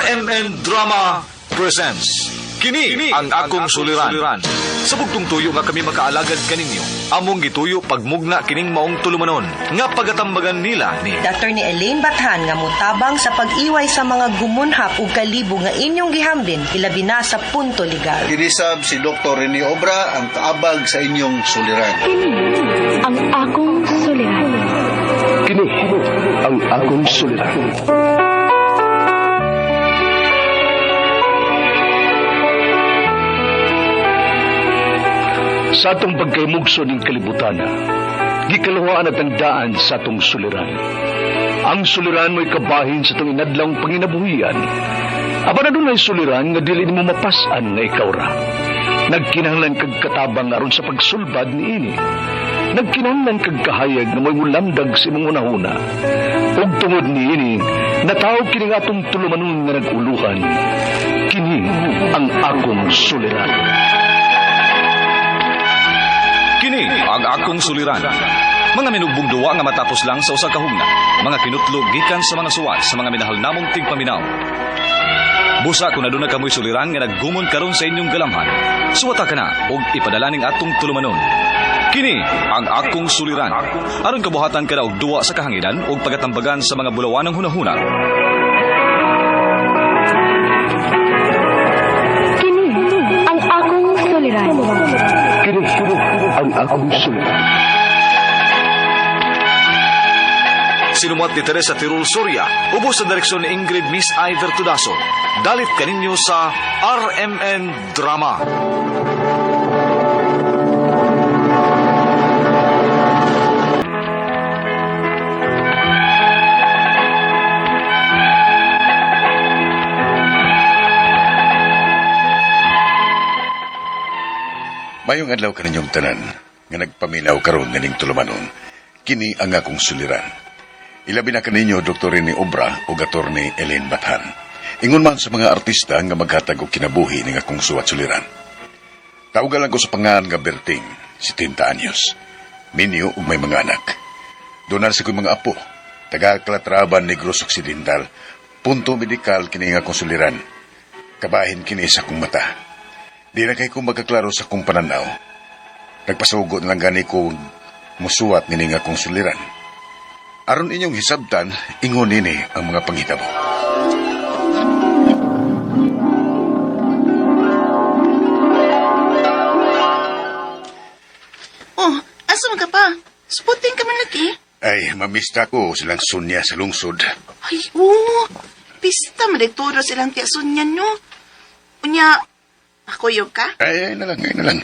RMN Drama presents Kini ang akong suliran. Sa bugtong tuyo nga kami makaalagad kaninyo, among gituyo pagmugna kining maong tulumanon nga pagatambagan nila ni Dr. ni Elaine Bathan nga mutabang sa pag-iway sa mga gumunhap ug kalibo nga inyong gihambin ilabi na sa punto legal. Inisab si Dr. Rene Obra ang kaabag sa inyong suliran. Kini ang akong suliran. Kini ang akong suliran. Sa atong pagkaymugso ng kalibutan, gikalawaan at ang daan sa atong suliran. Ang suliran mo'y kabahin sa itong inadlang panginabuhian. Aba na doon ay suliran nga dili mo mapasan nga ikaw ra. Nagkinahanglan kag katabang aron sa pagsulbad ni ini. Nagkinahanglan kag kahayag na mo'y mulamdag sa imong unahuna. Ug tungod ni ini, natawag kini nga atong tulumanon nga naguluhan. Kini ang akong suliran. Kini ang akong suliran. Mga minugbong duwa nga matapos lang sa usa ka hugna. Mga kinutlog gikan sa mga suwat sa mga minahal namong tigpaminaw. Busa kung aduna kamoy suliran nga naggumon karon sa inyong galamhan. Suwata ka na og ipadala ning atong tulumanon. Kini ang akong suliran. Aron kabuhatan ka na og duwa sa kahanginan og pagatambagan sa mga bulawanong hunahuna. Kini ang akong suliran. Kini ang akong suliran. Sinumat ni Teresa Tirul Soria, ubos sa direksyon ni Ingrid Miss Iver Tudaso. Dalit kaninyo sa RMN Drama. Mayong adlaw kaninyong tanan, nga nagpaminaw karon nganing tulumanon, kini ang akong suliran. Ilabi na kaninyo Dr. Rene Obra o Dr. ni Elaine Bathan. Ingon man sa mga artista nga maghatag og kinabuhi ning akong suwat suliran. Tawag lang ko sa pangalan nga Berting, 70 anyos. Minyo ug may mga anak. Doon sa ko'y mga apo, taga Calatraban, Negros Occidental, punto medikal kini nga akong suliran. Kabahin kini sa akong mata. Di na kay kong magkaklaro sa kong pananaw. Nagpasugot lang gani ko musuwat nini nga kong suliran. Aron inyong hisabtan, ingon nini ang mga panghitabo. Oh, asa man ka pa? Sputing ka man lagi. Ay, mamista ko silang sunya sa lungsod. Ay, oo. Pista madagturo silang tiyasunyan, no? Unya, ako yung ka? Ay na lang.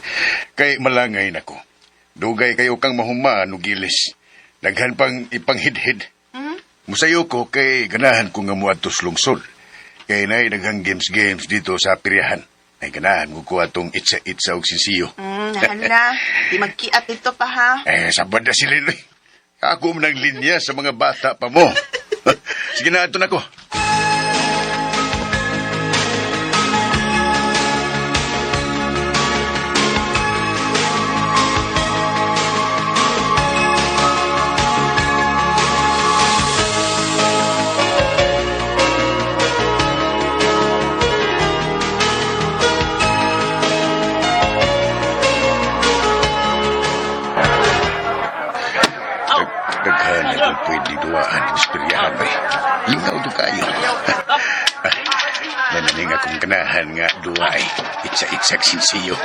Kay malangay na ko. Dugay kayo kang mahumaan o gilis. Daghan pang ipanghidhid. Musayo ko kay ganahan ko nga muadtos lungsod. Kay naay daghang games dito sa piryahan. Ay ganahan ko atong itsa-itsa og sinsiyo. Nahala. Di magkiat ito pa, ha? Sabad na sila rin. Ako man linya sa mga bata pa mo. Sige na, ito na ko. Daghan ang pwede duwaan ng espiryahan ba. Lingaw do kayo. Nananing akong ganahan nga duwaay. Itsa-itsak sinsiyo.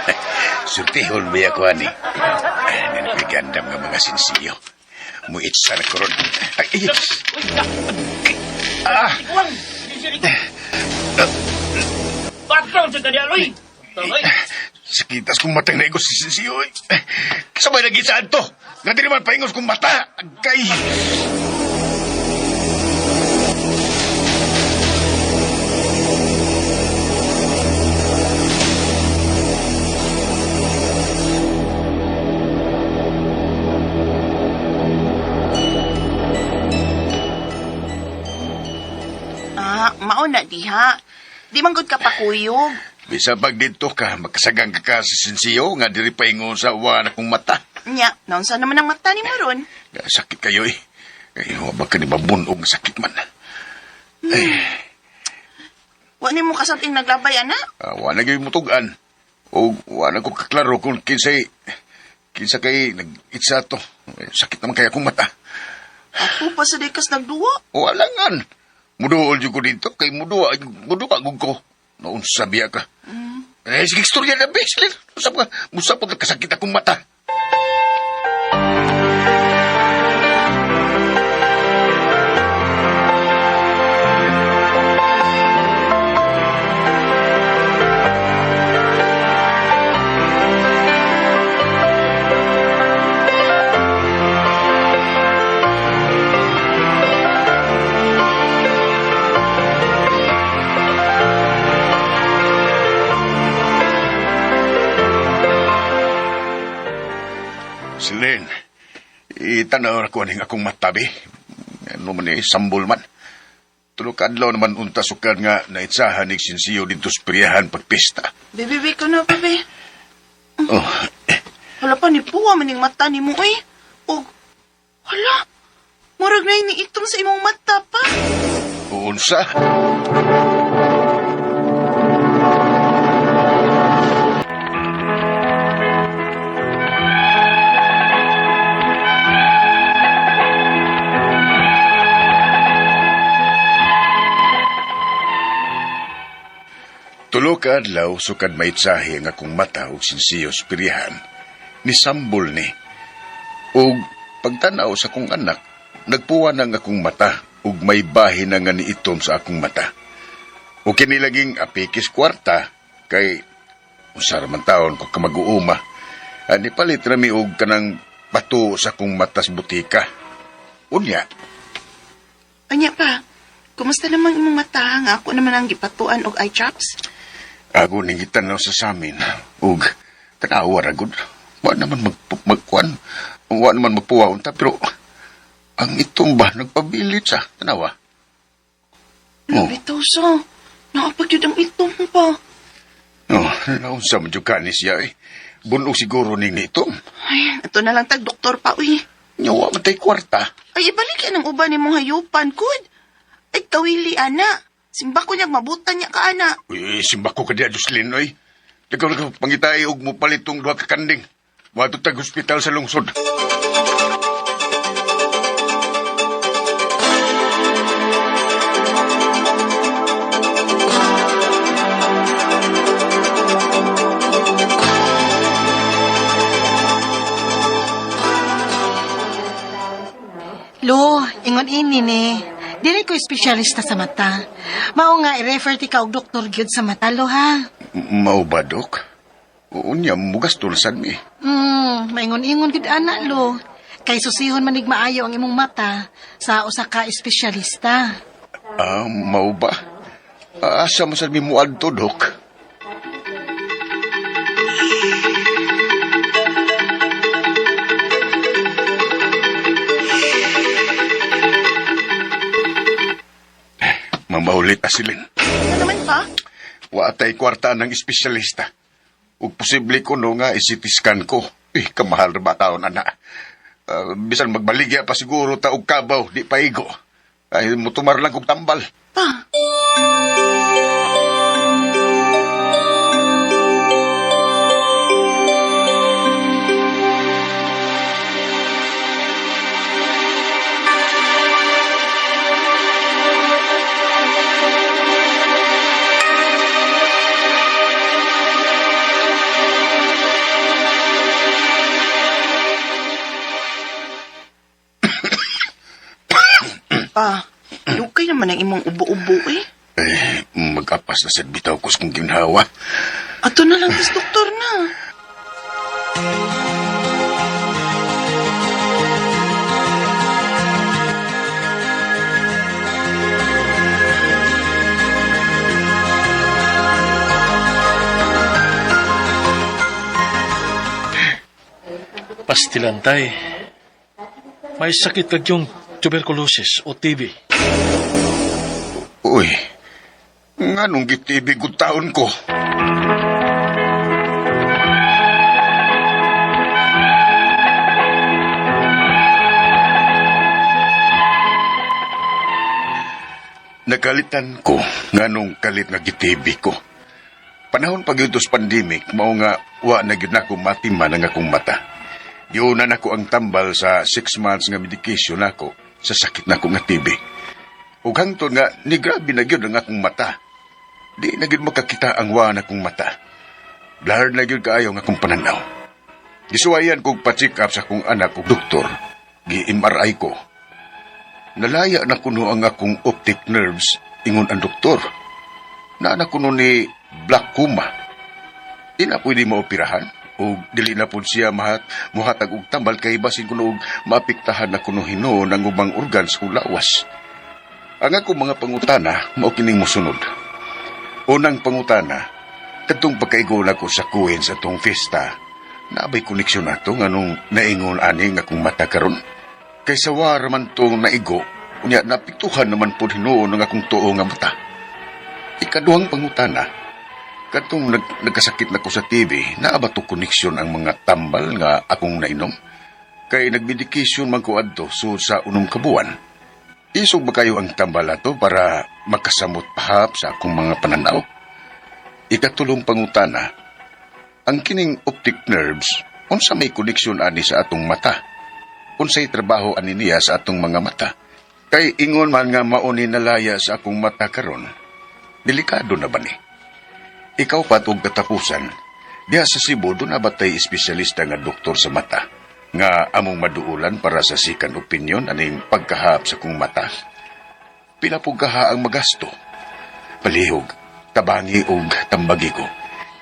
Surtihon ba ako ani? Nanapigandam nga mga sinsiyo. Muitsa na koron. Ay, Background sa kanyaloy! Tangay! Sakitas kong matang na igos si sinsiyo. Sabay nagisaan to. Nga di naman paingos kong mata. Agay. Mauna diha. Di man gud ka pakuyog. Bisa pag dito ka, makasagang ka sa sinsiyo, nga diri paingon sa uwa na kong mata. Nya, naunsa naman ang mata ni Maron? Sakit kayo eh. Ay, wabag ka ni mabunog, sakit man. Ay. Wa ni mo kasabing naglabay, ana? Wala gyud mutugan. O wala ko kaklaro kung kinsa kay nag-itsa to. Sakit naman kaya akong mata. Ako pa sa dekas nagduwa. Wala nga. Muduol jud ko dito kay muduwa gud ko. Noon sabiya ka. Sige, istorya na, Beslin. Musap ka, kasakit akong mata. Silin, itanaw ko ning akong matabi. Ano man sambol man. Tulog adlaw naman unta sukad nga naitsahan ning sinsiyo dito sa priyahan pagpista. Bebe ko na, bebe. Oh, Hala pa ni puwa maning mata ni mo, eh. O, hala. Murag na ini itong sa imong mata pa. unsa? Tulo ka adlaw sukad maitsahi ang akong mata ug sinsiyo sa pirihan ni sambol ni. Ug pagtanaw sa akong anak, nagpuwan ang akong mata ug may bahin na nga niitom sa akong mata. O kinilaging apikis kwarta kay usar man taon ko ka mag-uuma. Ani palit rami og kanang bato sa akong matas butika. Unya, Anya pa, kumusta namang imong mata nga ako naman ang gipatuan og eye drops? ako ning gitanaw sa samin. Ug tanawa ra gud. Wa naman magkuan. Wa naman magpuwaon ta pero ang itong ba nagpabilit sa tanawa. Oh. Bitoso, nakapagyud ang itong pa. Oh, naunsa man jud ka ni siya eh. Bunog siguro ning nitong. Ay, ito na lang tag doktor pa, uy. Nyawa man tay kwarta. Ay, ibalik yan ang uban ni mong hayupan, kud. Ay, kawili, ana. Simba ko niyag mabutan niya ka, ana. Uy, simba ko ka diya, Jocelyn, oy. Ikaw pangitay og mo palitong duha ka kanding. Wato tag hospital sa lungsod. Lo, ingon ini ni. Dili ko espesyalista sa mata. Mao nga i-refer ti ka og doktor gyud sa mata, lo ha. Mao ba, Dok? Unya, mugas tulsan mi. Maingon-ingon gyud ana, lo. Kay susihon manig maayo ang imong mata sa usa ka espesyalista. Mao ba? Asa mo sa mi muadto, Dok? Mamaulit asilin. Ano naman pa? Wa tay kwarta ng espesyalista. Ug posible ko no nga i-CT-scan ko. Kamahal ra ba taon ana. Bisan magbaligya pa siguro ta og kabaw, di paigo. Ay mutumar lang kog tambal. Pa? Pa, lukay naman ang imong ubo-ubo, eh. Mag-apas na sa bitaw ko kung ginhawa. Ato na lang tas doktor na. Pastilantay. May sakit kag yung tuberculosis o TB. Uy, nga nung gitibig ko taon ko. Nagalitan ko nganong kalit nga gitibi ko. Panahon pag yun tos pandemic, mao nga wa na gyud nako matiman ang akong mata. Giunan ako ang tambal sa 6 months nga medication nako sa sakit nako nga TB. Ug hangtod nga ni grabe na gyud ang akong mata. Di na gyud makakita ang wa na akong mata. Blurred na gyud kaayo ang akong pananaw. Gisuwayan kog pa-check up sa akong anak ug doktor. Gi-MRI ko. Nalaya na kuno ang akong optic nerves, ingon ang doktor. Na kuno ni glaucoma. Di na pwede maoperahan o dili na po siya muhatag og tambal kay basin kuno og maapektahan na kuno hinuon ang ubang organs o lawas. Ang akong mga pangutana mao kining mosunod. Unang pangutana, kadtong pagkaigo na ko sa kuwen sa tong fiesta, naabay koneksyon nato nganong naingon ani nga akong mata karon. Kay sawa raman tong naigo, unya napiktuhan naman po hinuon ang akong tuo nga mata. Ikaduhang pangutana, kadtong nagkasakit na ko sa TV, naabato koneksyon ang mga tambal nga akong nainom. Kay nagmedikasyon man ko adto so sa unong kabuan. Isog ba kayo ang tambal ato para makasamot pahap sa akong mga pananaw? Ikatulong pangutana, ang kining optic nerves, unsa may koneksyon ani sa atong mata? Unsay trabaho ani niya sa atong mga mata? Kay ingon man nga mauni nalaya sa akong mata karon. Delikado na ba ni? Ikaw pat og katapusan, diha sa Cebu doon na batay espesyalista nga doktor sa mata, nga among maduulan para sa second opinion aning pagkahap sa kong mata. Pila po kaha ang magasto. Palihog, tabangi og tambagi ko.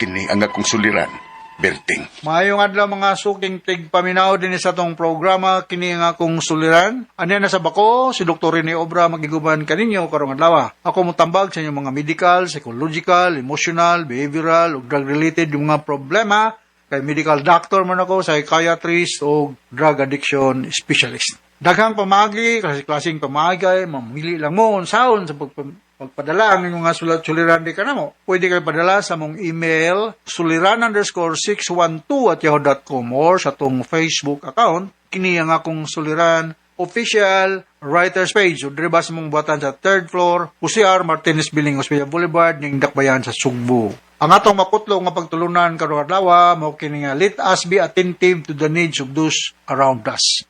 Kini ang akong suliran, Berting. Maayong adlaw mga suking tigpaminaw din sa tong programa kini nga akong suliran. Ano na sa bako, si Dr. Rene Obra magiguban kaninyo karong adlaw. Ako mo tambag sa inyong mga medical, psychological, emotional, behavioral ug drug related yung mga problema. Kay medical doctor man ako, psychiatrist o drug addiction specialist. Daghang pamagi, klaseng pamagay, mamili lang mo unsaon sa pagpadala ang inyong nga suliran di ka na mo. Pwede kayo padala sa mong email suliran_612@yahoo.com or sa tong Facebook account. Kini ang akong suliran official writer's page. O driba sa mong buhatan sa 3rd floor, UCR Martinez Biling Hospital Boulevard, ning Dakbayan sa Sugbo. Ang atong maputlo nga pagtulunan karong adlaw mao kini nga let us be attentive to the needs of those around us.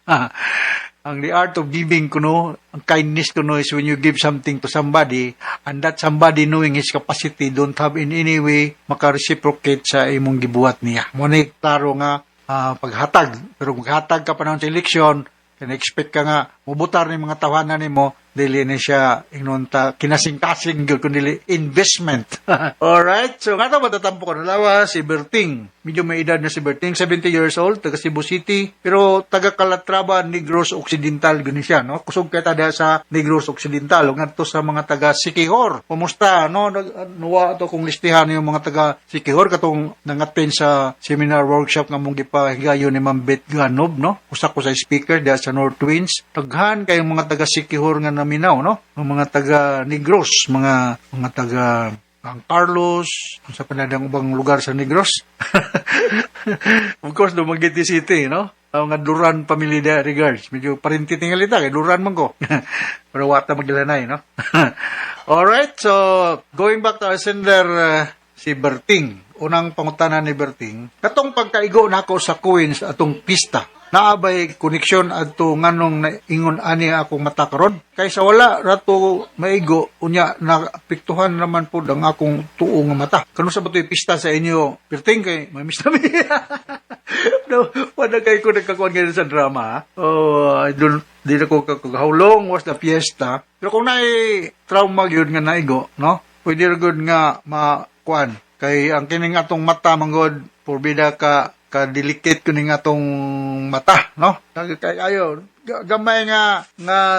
Ang the art of giving kuno, ang kindness kuno is when you give something to somebody and that somebody knowing his capacity don't have in any way maka-reciprocate sa imong gibuhat niya. Mo ni klaro nga paghatag, pero maghatag ka panahon sa eleksyon, can-expect ka nga mubutar ni mga tawanan nimo, dili na siya inunta kinasing-kasing gyud kundi investment. Alright, so nga matatampo ko na lawa si Berting. Medyo may edad na si Berting, 70 years old, taga Cebu City, pero taga Calatrava, Negros Occidental gani siya, no? Kusog kay tada sa Negros Occidental, ug ngadto sa mga taga Siquijor. Kumusta, no? Nuwa to kung listihan yung mga taga Siquijor katong nangaten sa seminar workshop nga mong gipahigayon ni Ma'am Beth Ganob, no? Usa ko sa speaker diha sa North Twins. Taghan kayong mga taga Siquijor nga naminaw, no? Mga taga Negros, mga taga San Carlos, sa panadang ubang lugar sa Negros. Of course, Dumaguete City, no? Ang nga Duran pamilya regards. Medyo parinti tingalita, kay Duran man ko. Pero wata maglanay, no? Alright, so going back to our sender, si Berting. Unang pangutana ni Berting. Katong pagkaigo na ako sa Queens atong pista, naabay koneksyon adto nganong naingon ani akong mata karon. Kaysa wala rato maigo unya naapektuhan naman pud ang akong tuo nga mata. Kano sa batoy pista sa inyo? Berting kay may miss nami. No, wala kay ko nagkakuan ngayon sa drama. Oh, di na ko how long was the fiesta. Pero kung naay trauma gyud nga naigo, no? Pwede ra gyud nga makuan. Kay ang kining atong mata manggod porbida ka delicate kuning atong mata, no? Kay ayo gamay nga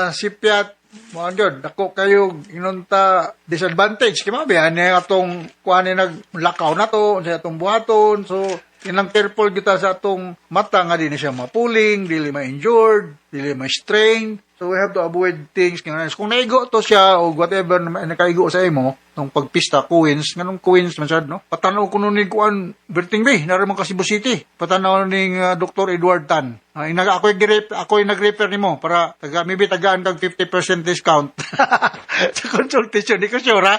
sipyat mo gyud dako kayo inunta disadvantage kay mabiyan ni atong kuan ni naglakaw na to sa atong buhaton. So kinang careful kita sa atong mata nga di na siya mapuling, dili ma-injured, dili ma-strain. So we have to avoid things nga. Kung naigo to siya o whatever na nakaigo sa imo, nung pagpista, Queens, ganun Queens masyad, no? Patanaw ko nun ni Kuan, Berting Bay, naramang ka Cebu City. Patanaw ni Dr. Edward Tan. Ako'y nag-refer ni mo para maybe tagaan kag 50% discount sa consultation. Di ko sure, ha?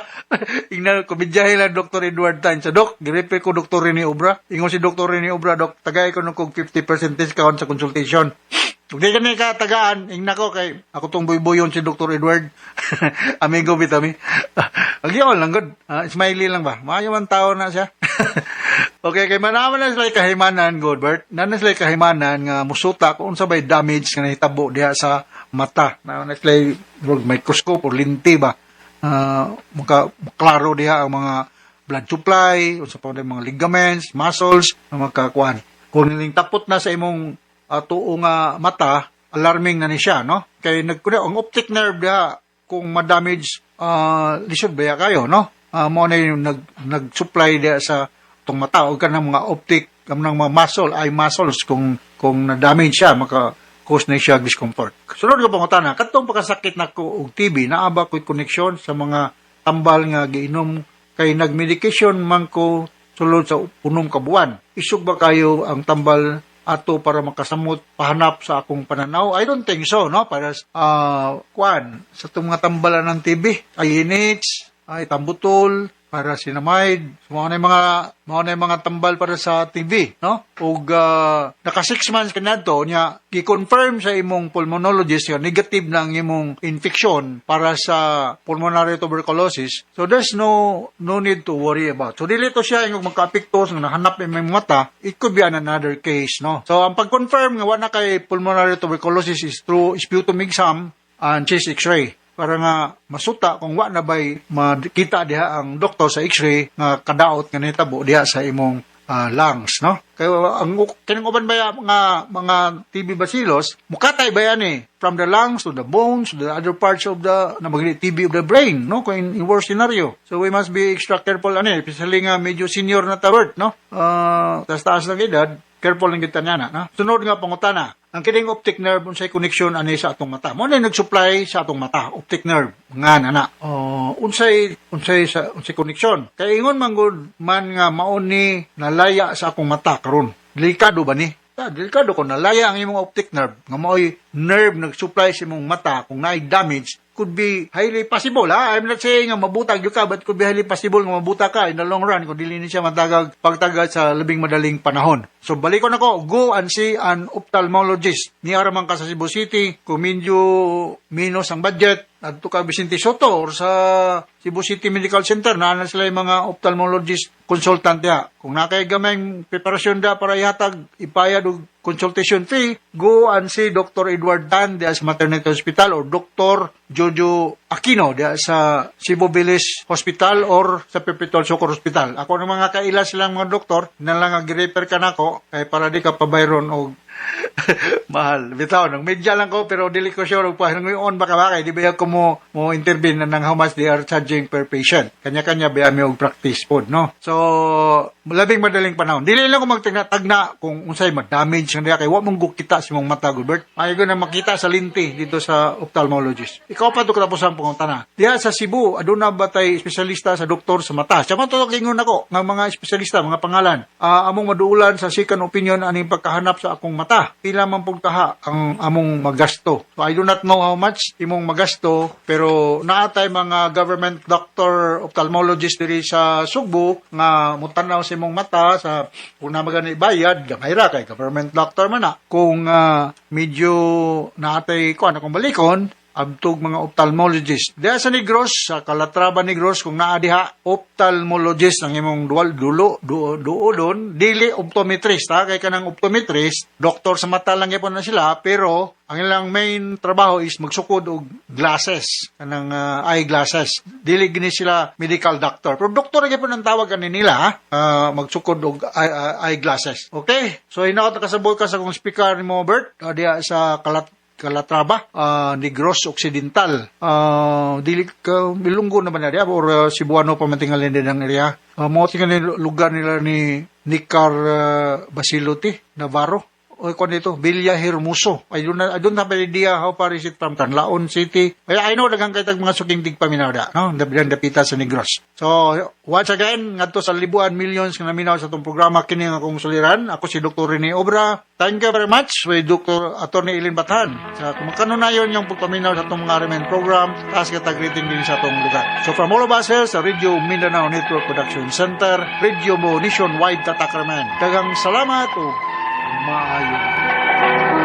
Ingnan, kumidyahe lang Dr. Edward Tan. So, Doc, girefer ko Dr. Rene Obra. Ingon si Dr. Rene Obra, Doc, tagay ko nung kong 50% discount sa consultation. Kung di ka na katagaan, ingna ko kay ako tong boy-boyon si Dr. Edward. Amigo bitami. Agyaw lang good. Smiley lang ba? Maayo man tao na siya. Okay, kay manaman na sila kahimanan, Godbert. Nanan sila kahimanan nga musuta kung sabay damage nga nahitabo diha sa mata. Na sila microscope or linti ba. Klaro diha ang mga blood supply, unsa pa mga ligaments, muscles, ang magkakuan. Kung niling tapot na sa imong tuo nga mata, alarming na ni siya, no? Kay ang optic nerve diha kung ma-damage lisod ba kayo, no? Mo na yung nag-supply diha sa tong mata o kanang mga optic, kanang mga muscle, eye muscles kung na-damage siya, maka-cause na siya discomfort. Sunod ko pangutana, katong pagkasakit nako og TB, naaba ko'y connection sa mga tambal nga giinom kay nag-medication man ko sulod sa punom ka buwan. Isog ba kayo ang tambal ato para makasamot pahanap sa akong pananaw? I don't think so, no? Para sa itong mga tambalan ng TB, ay INH, ay tambutol, para sinamide, mga na mga tambal para sa TB, no? Ug naka 6 months ka na to, niya, i-confirm sa imong pulmonologist nga negative na ang imong infection para sa pulmonary tuberculosis. So there's no need to worry about. So dili to siya yung magka-apekto sa nahanap imong mata, it could be another case, no? So ang pag-confirm nga wala kay pulmonary tuberculosis is through sputum exam and chest x-ray. Para nga masuta kung wa na ba'y makita diha ang doktor sa x-ray nga kadaot nga nitabo diha sa imong lungs, no? Kaya ang kininguban ba mga TB bacillus, mukatay ba yan from the lungs to the bones to the other parts of the TB of the brain, no? Kung in worst scenario. So we must be extra careful especially nga medyo senior na tawert, no? Taas ng edad, careful lang kita niya no? Sunod nga pangutana. Ang kining optic nerve unsay connection sa atong mata. Mo na nag-supply sa atong mata, optic nerve. Nga nana. Unsay connection. Kay ingon man nga mauni nalaya sa akong mata karon. Delikado ba ni? Delikado kung nalaya ang imong optic nerve. Nga maoy nerve nag-supply sa imong mata kung naay damage, could be highly possible. I'm not saying nga mabutag yung ka, but could be highly possible nga mabuta ka in the long run kung dili ni siya pagtagad sa labing madaling panahon. So balikon ako, go and see an ophthalmologist. Niara man ka sa Cebu City, kung medyo minus ang budget, at ka Vicente Soto or sa Cebu City Medical Center, na sila yung mga ophthalmologist consultant ya. Kung nakay gamay preparasyon da para ihatag, ipayad og consultation fee, go and see Dr. Edward Tan di sa Maternity Hospital or Dr. Jojo Aquino di sa Cebu Village Hospital or sa Perpetual Socor Hospital. Ako ng mga kaila silang mga doktor, na lang ag-refer ka nako kay para di ka pabayron og mahal. Bitaw, nang medya lang ko, pero dili ko sure pa. Ngayon baka bakay, di ba ko mo intervene na ng how much they are charging per patient. Kanya-kanya ba mi og practice pod, no? So, labing madaling panahon. Dili lang ko magtagna kung unsay ma-damage ang diya kay wa mong kita sa mong mata, Gilbert. Ay ko na makita sa linti dito sa ophthalmologist. Ikaw pa to katapos ang pangutana. Diya sa Cebu, aduna ba tay espesyalista sa doktor sa mata? Siya man to kingon ako nga mga espesyalista, mga pangalan. Among maduulan sa second opinion aning pagkahanap sa akong mata. Pila man pud kaha ang among magasto. So I do not know how much imong magasto, pero naatay mga government doctor ophthalmologist diri sa Sugbo nga mutanaw sa imong mata sa kung na magani bayad gamay ra kay government doctor man na. Kung medyo naatay ko kung balikon abtog mga ophthalmologist. Diya sa Negros, sa Calatrava Negros, kung naadiha, ophthalmologist ang imong duolon, dili optometrist, ha? Kaya kanang optometrist, doktor sa mata lang yapon na sila, pero ang ilang main trabaho is magsukod og glasses, kanang eyeglasses. Dili gini sila medical doctor. Pero doktor yapon ang tawag kanila, magsukod og eyeglasses. Okay? So, hinakot ka sa kong speaker ni mo, Bert, diya sa Calatrava, Negros Occidental. Dili ka Milunggo naman na diya or Cebuano pa matingalin din ang area. Mo tingalin lugar nila ni Nicar Basilote Navarro. kung dito, Villa Hermoso. I don't have an idea how far is it from Canlaon City. Well, I know daghang kay tag mga suking tigpaminaw da, no? Dapita sa Negros. So, once again, ngadto sa libuan, millions nga naminaw sa itong programa, kini nga akong suliran. Ako si Dr. Rene Obra. Thank you very much with Dr. Atty. Ellen Bathan. Sa kumakanunayon yung pagpaminaw sa itong mga remain program, taas katag-rating din sa itong lugar. So, from all of us here sa Radio Mindanao Network Production Center, Radio Mo Nationwide Tatak Raman. Daghang salamat o maayon.